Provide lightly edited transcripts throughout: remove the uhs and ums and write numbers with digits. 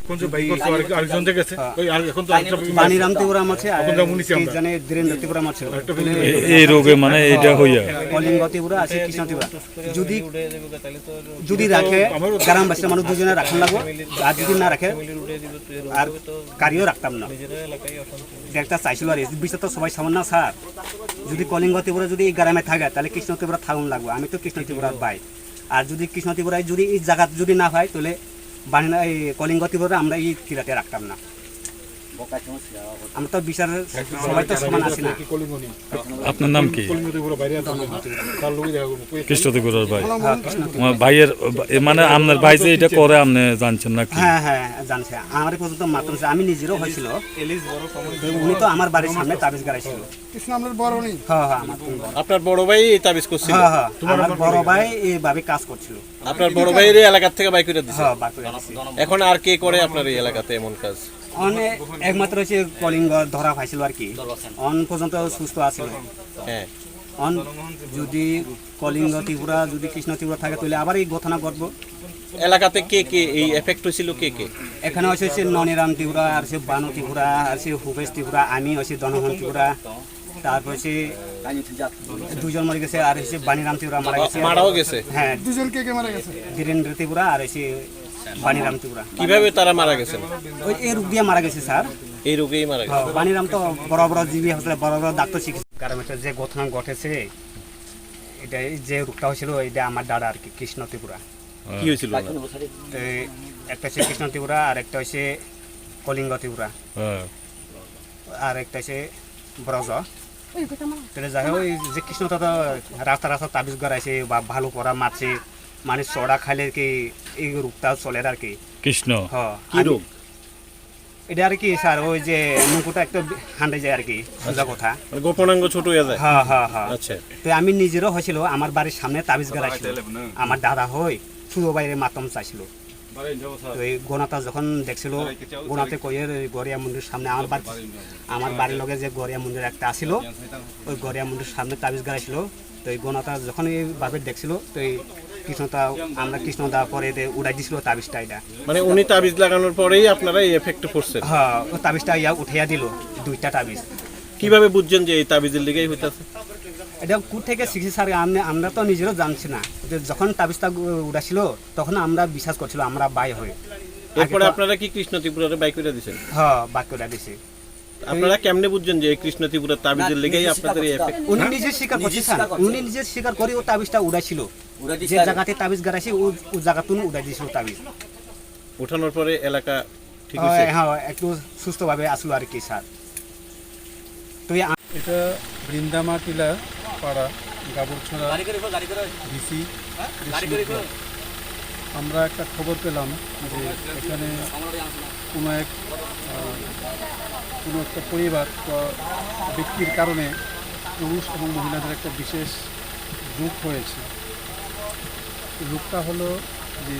এখন যে বাইক করছে আরেকজন গেছে ওই আর এখন তো বাণীরাম ত্রিপুরাম আছে আর জানে ধীরেন্দ্র ত্রিপুরাম আছে এই রোগে মানে এটা হইয়া কলিঙ্গ ত্রিপুরা আছে কৃষ্ণ ত্রিপুরা যদি যদি রাখে গ্রামবাসীর মানুষ দুজনে রাখুন লাগবো আর যদি না রাখে আর কারিও রাখতাম না একটা চাইছিল আর বিষয় তো সবাই সমান না স্যার যদি কলিঙ্গ ত্রিপুরা যদি এই গ্রামে থাকে তাহলে কৃষ্ণ ত্রিপুরা থাকুন লাগবো আমি তো কৃষ্ণ ত্রিপুরার ভাই আর যদি কৃষ্ণ ত্রিপুরায় যদি এই জায়গা যদি না হয় তাহলে বাণী এই কলিঙ্গ ত্রিপুরা আমরা এই কিরাতে রাখতাম না আমরা তো বিচার সবাই তো সমান আছি না আপনার নাম কি কৃষ্ণ ত্রিপুরার ভাই আমার ভাইয়ের মানে আপনার ভাই যে এটা করে আপনি জানছেন না হ্যাঁ হ্যাঁ জানছে আমার পর্যন্ত মাত্র আমি নিজেরও হয়েছিল উনি তো আমার বাড়ির সামনে তাবিজ গাড়াইছিল হ্যাঁ হ্যাঁ আপনার বড় ভাই এই তাবিজ করছিল? হ্যাঁ হ্যাঁ আমার বড় ভাই এইভাবে কাজ করছিল। আপনার বড় ভাইয়ের এই এলাকা থেকে বাই করে দিছে? হ্যাঁ বাই করে দিছে। এখন আর কে করে আপনার এই এলাকাতে এমন কাজ? অনেক একমাত্র হচ্ছে কলিঙ্গ ধরা পাইছিল আর কি অন পর্যন্ত সুস্থ আছিল। হ্যাঁ অন যদি কলিঙ্গ ত্রিপুরা যদি কৃষ্ণ ত্রিপুরা থাকে তাহলে আবার এই ঘটনা ঘটবো। এলাকাতে কে কে এই এফেক্ট হয়েছিল? কে কে এখানে হচ্ছে ননিরাম ত্রিপুরা আর সে বানু ত্রিপুরা আর সে হুবেশ ত্রিপুরা আমি হচ্ছে দনহন ত্রিপুরা তারপর হচ্ছে দুজন মরে গেছে আর হচ্ছে বাণীরাম ত্রিপুরা মারা গেছে। মারাও গেছে? হ্যাঁ দুজন কে কে মারা গেছে? ধীরেন্দ্র ত্রিপুরা আর হচ্ছে বাণীরাম ত্রিপুরা। কিভাবে তারা মারা গেছে? ওই এই রোগ দিয়ে মারা গেছে স্যার। এই রোগেই মারা গেছে? বাণীরাম তো বড় বড় জীবী হাসপাতালে বড় বড় ডাক্তার চিকিৎসা কারণ যে ঘটনা ঘটেছে এটা যে রোগটা হয়েছিল এটা আমার দাদা আর কি কৃষ্ণ ত্রিপুরা। কি হয়েছিল? একটা হচ্ছে কৃষ্ণ ত্রিপুরা আর একটা হচ্ছে কলিঙ্গ ত্রিপুরা আর একটা হচ্ছে ব্রজ। তাহলে যাই হোক ওই যে কৃষ্ণটা তো রাস্তা রাস্তা তাবিজ গড়াইছে বা ভালো করা মারছে মানে চড়া খাইলে কি এই রোগটা চলে আর কি কৃষ্ণ। হ্যাঁ কি রোগ এটা আর কি স্যার ওই যে মুখটা একটা হান্ডে যায় আর কি সোজা কথা গোপনাঙ্গ ছোট হয়ে যায়। হ্যাঁ হ্যাঁ হ্যাঁ। আচ্ছা তো আমি নিজেরও হয়েছিল আমার বাড়ির সামনে তাবিজ গড়াইছিল আমার দাদা হই শুধু বাইরে মাতম চাইছিল। তো এই গোনাটা যখন দেখছিল গোনাতে কইয়ে গড়িয়া মন্দির সামনে আমার বাড়ির লগে যে গড়িয়া মন্দির একটা আসিল ওই গড়িয়া মন্দির সামনে তাবিজ গাড়াইছিল। তো এই গোনাটা যখন এইভাবে দেখছিল তো এই কৃষ্ণটা আমরা কৃষ্ণ দেওয়ার পরে উড়াই দিছিল তাবিজটা। এটা মানে উনি তাবিজ লাগানোর পরেই আপনারা এই এফেক্টে পড়ছেন? হ্যাঁ ওই তাবিজটা উঠাইয়া দিল দুইটা তাবিজ। কিভাবে বুঝছেন যে এই তাবিজের লিগেই হইতাছে? এটা কোথা থেকে শিখছি স্যার আমরা তো নিজেরও জানছি না। যখন তাবিজটা উড়াছিল তখন আমরা বিশ্বাস করছিল আমরা বাই হয়ে। এরপরে আপনারা কি কৃষ্ণ ত্রিপুরারে বাই করে দিয়েছেন? হ্যাঁ বাই করে দিয়েছি। আপনারা কেমনে বুঝছেন যে এই কৃষ্ণ ত্রিপুরার তাবিজের লিগেই আপনাদের এই এফেক্ট? উনি নিজে স্বীকার করছে স্যার উনি নিজে স্বীকার করে ও তাবিজটা উড়াইছিল যে জায়গাতে তাবিজ গাড়াইছে ও জায়গাতুন উড়াই দিয়েছিল তাবিজ। উঠানোর পরে এলাকা ঠিক হয়েছে? হ্যাঁ একটু সুস্থভাবে আসলো আর কি স্যার। তো এটা বৃন্দামা টিলা পাড়া গাবুরছড়া ভিসি। আমরা একটা খবর পেলাম যে এখানে কোনো একটা পরিবার বা ব্যক্তির কারণে পুরুষ এবং মহিলাদের একটা বিশেষ রোগ হয়েছে। রোগটা হলো যে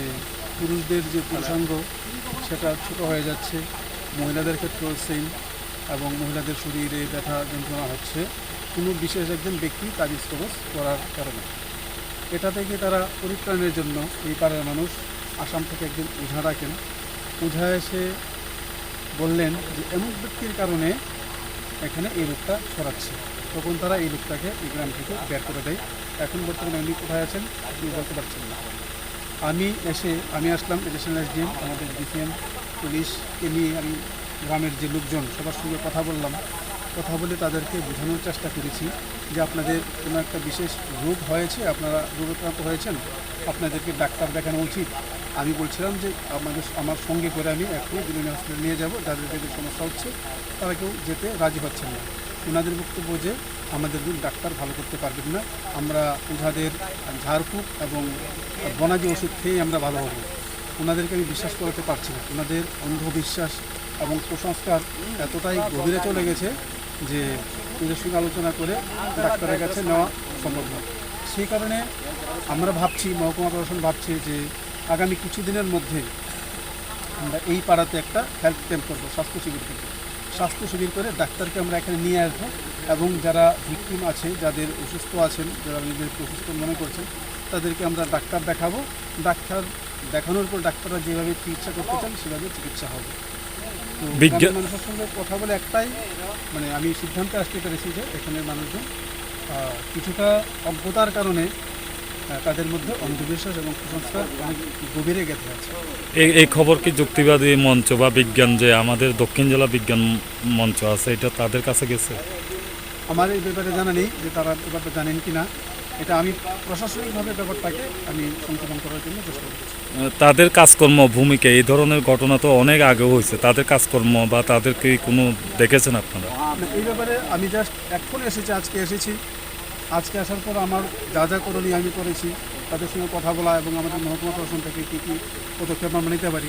পুরুষদের যে পুরুষাঙ্গ সেটা ছোট হয়ে যাচ্ছে, মহিলাদের ক্ষেত্রেও সেম, এবং মহিলাদের শরীরে ব্যথা যন্ত্রণা হচ্ছে কোনো বিশেষ একজন ব্যক্তি তাবিজ কবজ করার কারণে। এটা থেকে তারা পরিত্রাণের জন্য এই পাড়ার মানুষ আসাম থেকে একজন ওঝা ডাকেন। ওঝা এসে বললেন যে এমন ব্যক্তির কারণে এখানে এই রোগটা ছড়াচ্ছে। তখন তারা এই লোকটাকে এই গ্রাম থেকে বের করে দেয়। এখন বর্তমানে উনি কোথায় আছেন আপনি বলতে পারছেন না। আমি আসলাম এডিশনাল এসডিএম আমাদের ডিসিএম পুলিশকে নিয়ে আমি গ্রামের যে লোকজন সবার সঙ্গে কথা বললাম। কথা বলে তাদেরকে বোঝানোর চেষ্টা করেছি যে আপনাদের কোনো একটা বিশেষ রোগ হয়েছে, আপনারা রোগাক্রান্ত হয়েছেন, আপনাদেরকে ডাক্তার দেখানো উচিত। আমি বলছিলাম যে আমার সঙ্গে করে আমি একটু বিভিন্ন হসপিটালে নিয়ে যাব, যাদের যে সমস্যা হচ্ছে তারা কেউ যেতে রাজি হচ্ছেন না। ওনাদের বক্তব্য যে আমাদের ডাক্তার ভালো করতে পারবেন না, আমরা ওঝাদের ঝাড়ফুঁক এবং বনাজি ওষুধ খেয়েই আমরা ভালো হব। ওনাদেরকে আমি বিশ্বাস করাতে পারছি না। ওনাদের অন্ধবিশ্বাস এবং কুসংস্কার এতটাই গভীরে চলে গেছে যে ওদের সঙ্গে আলোচনা করে ডাক্তারের কাছে নেওয়া সম্ভব নয়। সেই কারণে আমরা ভাবছি, মহকুমা প্রশাসন ভাবছে যে আগামী কিছু দিনের মধ্যে আমরা এই পাড়াতে একটা হেলথ ক্যাম্প করবো, স্বাস্থ্য শিবির করবো। স্বাস্থ্য শিবির করে ডাক্তারকে আমরা এখানে নিয়ে আসবো এবং যারা ভিকটিম আছে, যাদের অসুস্থ আছেন, যারা নিজেদেরকে অসুস্থ মনে করছেন, তাদেরকে আমরা ডাক্তার দেখাবো, ডাক্তার দেখানোর পর ডাক্তাররা যেভাবে চিকিৎসা করতে চান সেভাবে চিকিৎসা হবে। তো গ্রামের মানুষের সঙ্গে কথা বলে একটাই মানে আমি সিদ্ধান্তে আসতে পেরেছি যে এখানের মানুষজন কিছুটা অজ্ঞতার কারণে তাদের মধ্যে অন্ধবিশ্বাস এবং কুসংস্কার অনেক গভীরে গেঁথে আছে। এই খবর কি যুক্তিবাদী মঞ্চ বা বিজ্ঞান যে আমাদের দক্ষিণ জেলা বিজ্ঞান মঞ্চ আছে এটা তাদের কাছে গেছে? আমার এই ব্যাপারে জানা নেই যে তারা ব্যাপারটা জানেন কি না। এটা আমি প্রশাসনিকভাবে ব্যাপারটাকে আমি সংশোধন করার জন্য চেষ্টা করছি। তাদের কাজকর্ম ভূমিকা এই ধরনের ঘটনা তো অনেক আগেও হয়েছে, তাদের কাজকর্ম বা তাদেরকে কোনো দেখেছেন আপনারা? এই ব্যাপারে আমি জাস্ট এখন এসেছি, আজকে এসেছি। আজকে আসার পর আমার যা যা করণীয় আমি করেছি, তাদের সঙ্গে কথা বলা এবং আমাদের মহকুমা প্রশাসন থেকে কী কী পদক্ষেপ আমরা নিতে পারি।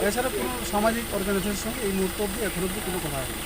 এছাড়া কোনো সামাজিক অর্গানাইজেশনের সঙ্গে এই মুহূর্ত অবধি এখন অবধি কোনো কথা হয়নি।